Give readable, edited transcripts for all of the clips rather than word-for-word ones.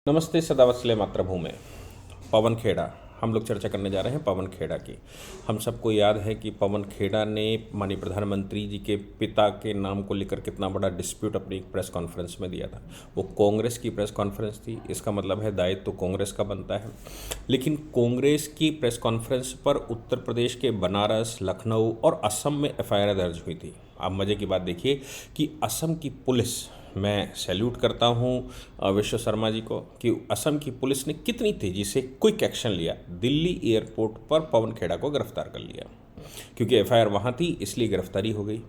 नमस्ते सदावत्सले मातृभूमि। पवन खेड़ा हम लोग चर्चा करने जा रहे हैं पवन खेड़ा की। हम सबको याद है कि पवन खेड़ा ने माननीय प्रधानमंत्री जी के पिता के नाम को लेकर कितना बड़ा डिस्प्यूट अपनी एक प्रेस कॉन्फ्रेंस में दिया था। वो कांग्रेस की प्रेस कॉन्फ्रेंस थी, इसका मतलब है दायित्व तो कांग्रेस का बनता है। लेकिन कांग्रेस की प्रेस कॉन्फ्रेंस पर उत्तर प्रदेश के बनारस, लखनऊ और असम में एफआईआर दर्ज हुई थी। आप मज़े की बात देखिए कि असम की पुलिस, मैं सैल्यूट करता हूँ विश्व शर्मा जी को कि असम की पुलिस ने कितनी तेज़ी से क्विक एक्शन लिया, दिल्ली एयरपोर्ट पर पवन खेड़ा को गिरफ्तार कर लिया। क्योंकि एफआईआर वहाँ थी इसलिए गिरफ्तारी हो गई।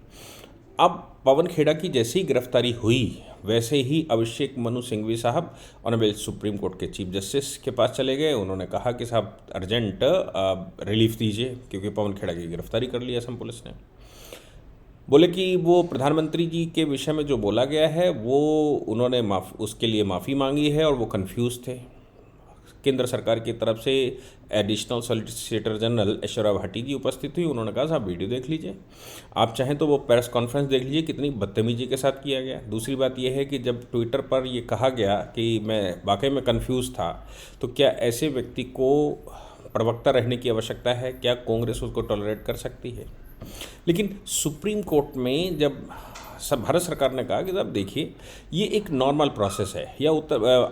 अब पवन खेड़ा की जैसी ही गिरफ्तारी हुई वैसे ही अभिषेक मनु सिंघवी साहब ऑनरेबल सुप्रीम कोर्ट के चीफ जस्टिस के पास चले गए। उन्होंने कहा कि साहब अर्जेंट रिलीफ दीजिए क्योंकि पवन खेड़ा की गिरफ्तारी कर ली असम पुलिस ने। बोले कि वो प्रधानमंत्री जी के विषय में जो बोला गया है वो उन्होंने उसके लिए माफ़ी मांगी है और वो कंफ्यूज थे। केंद्र सरकार की तरफ से additional solicitor general Aishwarya Bhati ji उपस्थित हुई। उन्होंने कहा साहब वीडियो देख लीजिए, आप चाहें तो वो प्रेस कॉन्फ्रेंस देख लीजिए, कितनी बदतमीजी के साथ किया गया। दूसरी बात यह है कि जब ट्विटर पर ये कहा गया कि मैं वाकई में कंफ्यूज था, तो क्या ऐसे व्यक्ति को प्रवक्ता रहने की आवश्यकता है? क्या कांग्रेस उसको टॉलरेट कर सकती है? लेकिन सुप्रीम कोर्ट में जब भारत सरकार ने कहा कि साहब देखिए ये एक नॉर्मल प्रोसेस है, या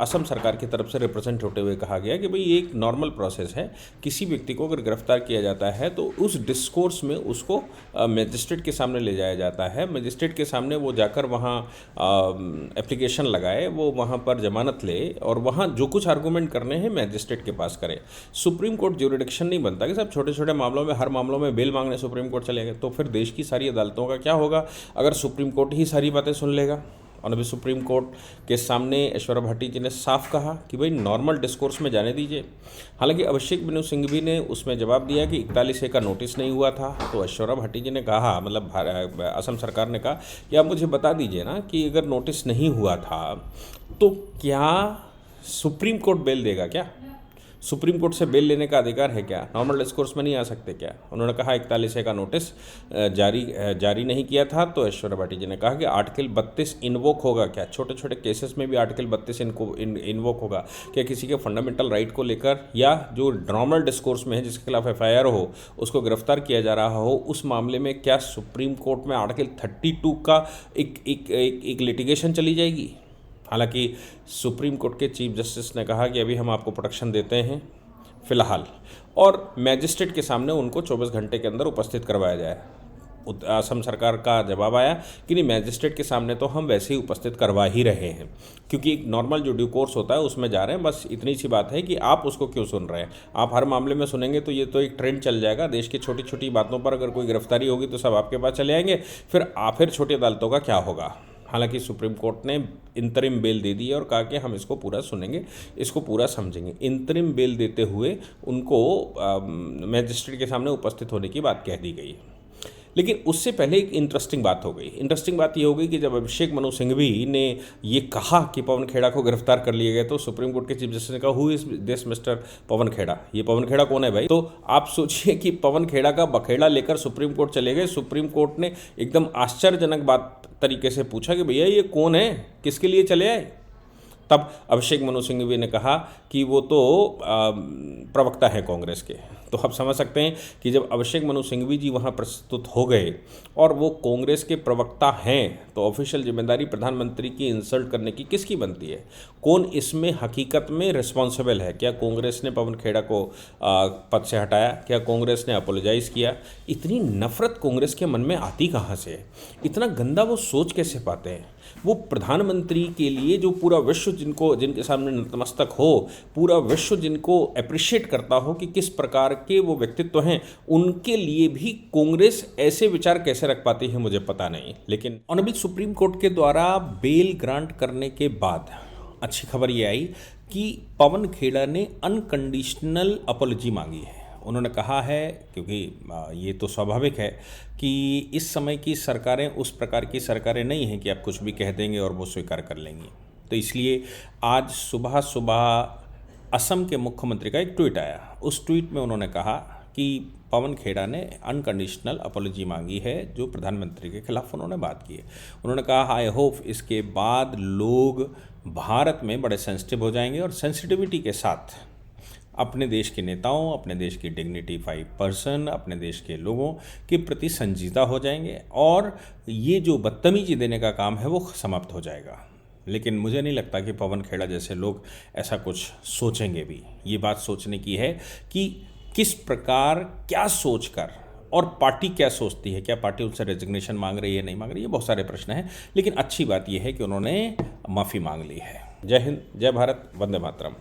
असम सरकार की तरफ से रिप्रेजेंट होते हुए कहा गया कि भाई ये एक नॉर्मल प्रोसेस है, किसी व्यक्ति को अगर गिरफ्तार किया जाता है तो उस डिस्कोर्स में उसको मजिस्ट्रेट के सामने ले जाया जाता है। मजिस्ट्रेट के सामने वो जाकर वहाँ एप्लीकेशन लगाए, वो वहाँ पर जमानत ले और वहाँ जो कुछ आर्गूमेंट करने हैं मजिस्ट्रेट के पास करे। सुप्रीम कोर्ट ज्यूरिडिक्शन नहीं बनता कि साहब छोटे छोटे मामलों में, हर मामलों में बेल मांगने सुप्रीम कोर्ट चले गए। तो फिर देश की सारी अदालतों का क्या होगा अगर सुप्रीम कोर्ट ही सारी बातें सुन लेगा? और अभी सुप्रीम कोर्ट के सामने ऐश्वर्या भाटी जी ने साफ कहा कि भाई नॉर्मल डिस्कोर्स में जाने दीजिए। हालांकि अभिषेक मनु सिंघवी ने उसमें जवाब दिया कि 41A का नोटिस नहीं हुआ था। तो ऐश्वर्या भाटी जी ने कहा, मतलब असम सरकार ने कहा कि आप मुझे बता दीजिए ना कि अगर नोटिस नहीं हुआ था तो क्या सुप्रीम कोर्ट बेल देगा? क्या सुप्रीम कोर्ट से बेल लेने का अधिकार है? क्या नॉर्मल डिस्कोर्स में नहीं आ सकते क्या? उन्होंने कहा 41A का नोटिस जारी नहीं किया था। तो ऐश्वर्या भाटी जी ने कहा कि आर्टिकल 32 इन्वोक होगा क्या? छोटे छोटे केसेस में भी आर्टिकल 32 इन्वोक होगा क्या? किसी के फंडामेंटल राइट को लेकर या जो नॉर्मल डिस्कोर्स में है जिसके खिलाफ एफआईआर हो, उसको गिरफ्तार किया जा रहा हो, उस मामले में क्या सुप्रीम कोर्ट में आर्टिकल 32 का एक लिटिगेशन चली जाएगी? हालांकि सुप्रीम कोर्ट के चीफ जस्टिस ने कहा कि अभी हम आपको प्रोटेक्शन देते हैं फ़िलहाल, और मैजिस्ट्रेट के सामने उनको 24 घंटे के अंदर उपस्थित करवाया जाए। असम सरकार का जवाब आया कि नहीं, मैजिस्ट्रेट के सामने तो हम वैसे ही उपस्थित करवा ही रहे हैं, क्योंकि एक नॉर्मल जो ड्यू कोर्स होता है उसमें जा रहे हैं। बस इतनी सी बात है कि आप उसको क्यों सुन रहे हैं। आप हर मामले में सुनेंगे तो ये तो एक ट्रेंड चल जाएगा। देश की छोटी छोटी बातों पर अगर कोई गिरफ्तारी होगी तो सब आपके पास चले आएंगे, फिर छोटी अदालतों का क्या होगा? हालांकि सुप्रीम कोर्ट ने इंतरिम बेल दे दी और कहा कि हम इसको पूरा सुनेंगे, इसको पूरा समझेंगे। इंतरिम बेल देते हुए उनको मैजिस्ट्रेट के सामने उपस्थित होने की बात कह दी गई। लेकिन उससे पहले एक इंटरेस्टिंग बात हो गई। इंटरेस्टिंग बात ये हो गई कि जब अभिषेक मनु सिंघवी ने ये कहा कि पवन खेड़ा को गिरफ्तार कर लिया गया, तो सुप्रीम कोर्ट के चीफ जस्टिस ने कहा who is this mister Pawan Khera? ये पवन खेड़ा कौन है भाई? तो आप सोचिए कि पवन खेड़ा का बखेड़ा लेकर सुप्रीम कोर्ट चले गए। सुप्रीम कोर्ट ने एकदम आश्चर्यजनक बात तरीके से पूछा कि भैया ये कौन है, किसके लिए चले आए? तब अभिषेक मनु सिंघवी ने कहा कि वो तो प्रवक्ता हैं कांग्रेस के। तो आप समझ सकते हैं कि जब अभिषेक मनु सिंघवी जी वहाँ प्रस्तुत हो गए और वो कांग्रेस के प्रवक्ता हैं, तो ऑफिशियल जिम्मेदारी प्रधानमंत्री की इंसल्ट करने की किसकी बनती है? कौन इसमें हकीकत में रिस्पॉन्सिबल है? क्या कांग्रेस ने पवन खेड़ा को पद से हटाया? क्या कांग्रेस ने अपोलोजाइज़ किया? इतनी नफरत कांग्रेस के मन में आती कहाँ से है? इतना गंदा वो सोच कैसे पाते हैं? वो प्रधानमंत्री के लिए जो पूरा विश्व जिनके सामने नतमस्तक हो, पूरा विश्व जिनको अप्रिशिएट करता हो कि किस प्रकार के वो व्यक्तित्व हैं, उनके लिए भी कांग्रेस ऐसे विचार कैसे रख पाती है मुझे पता नहीं। लेकिन ऑनरेबल सुप्रीम कोर्ट के द्वारा बेल ग्रांट करने के बाद अच्छी खबर ये आई कि पवन खेड़ा ने अनकंडीशनल अपॉलॉजी मांगी है। उन्होंने कहा है, क्योंकि ये तो स्वाभाविक है कि इस समय की सरकारें उस प्रकार की सरकारें नहीं हैं कि आप कुछ भी कह देंगे और वो स्वीकार कर लेंगी। तो इसलिए आज सुबह सुबह असम के मुख्यमंत्री का एक ट्वीट आया। उस ट्वीट में उन्होंने कहा कि पवन खेड़ा ने अनकंडीशनल अपॉलॉजी मांगी है जो प्रधानमंत्री के खिलाफ उन्होंने बात की है। उन्होंने कहा आई होप इसके बाद लोग भारत में बड़े सेंसिटिव हो जाएंगे और सेंसिटिविटी के साथ अपने देश के नेताओं, अपने देश की डिग्निटीफाइड पर्सन, अपने देश के लोगों के प्रति संजीदा हो जाएंगे और ये जो बदतमीजी देने का काम है वो समाप्त हो जाएगा। लेकिन मुझे नहीं लगता कि पवन खेड़ा जैसे लोग ऐसा कुछ सोचेंगे भी। ये बात सोचने की है कि किस प्रकार, क्या सोचकर, और पार्टी क्या सोचती है, क्या पार्टी उनसे रेजिग्नेशन मांग रही है, नहीं मांग रही है, बहुत सारे प्रश्न हैं। लेकिन अच्छी बात यह है कि उन्होंने माफ़ी मांग ली है। जय हिंद, जय भारत, वंदे मातरम।